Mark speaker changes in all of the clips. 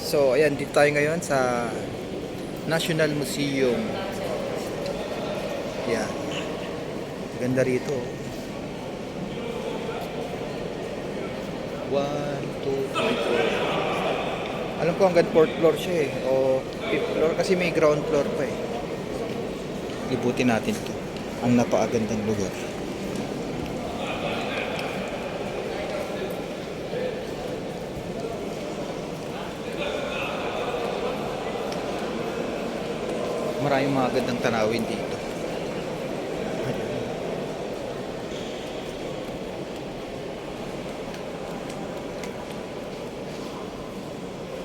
Speaker 1: So, ayan, dito tayo ngayon sa National Museum. Yan. Ganda rito. 1, 2, 3, 4. Alam ko hanggang 4th floor siya eh. O 5th floor kasi may ground floor pa eh. Libutin natin to. Ang napakagandang lugar. Maraming mga gandang tanawin dito.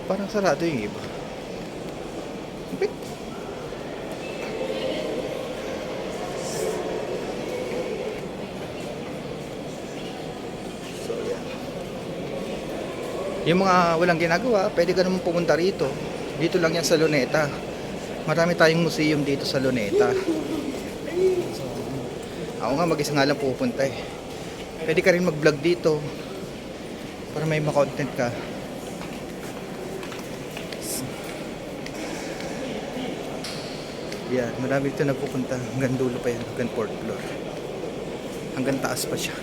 Speaker 1: Parang sarado yung iba. Okay. So, yeah. Yung mga walang ginagawa, pwede ka naman pumunta rito. Dito lang yan sa Luneta. Marami tayong museum dito sa Luneta. So, ako nga mag-isa nga lang pupunta eh. Pwede ka rin mag-vlog dito para may ma-content ka. Yan, marami dito nagpupunta. Hanggang dulo pa yan, hanggang 4th floor. Hanggang taas pa siya.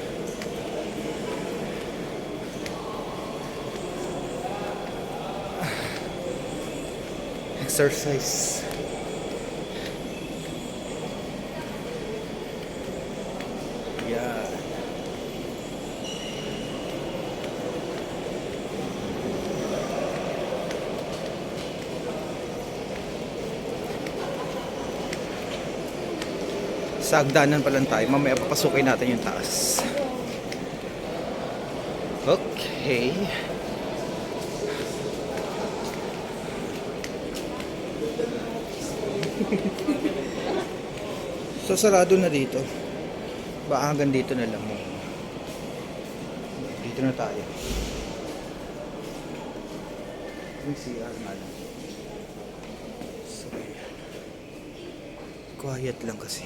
Speaker 1: Exercise. Yeah. Sa hagdanan pa lang tayo. Mamaya papasukin natin yung taas. Okay. So sarado na dito. Baka hanggang dito na lang. Dito na tayo. Yung CR na lang. So, quiet lang kasi.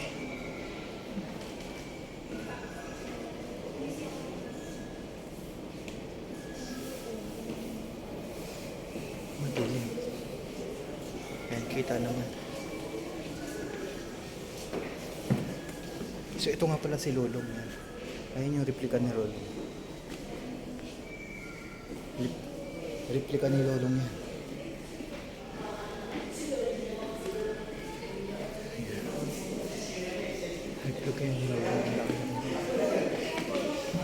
Speaker 1: Madilim. Ayan, kita naman. So ito nga pala si Lolong yan. Ayan yung replika ni Lolong. Replika ni Lolong yan. Ayan. Replika ni Lolong.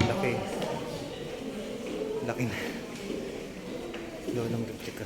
Speaker 1: Laki. Laki na. Lolong replika.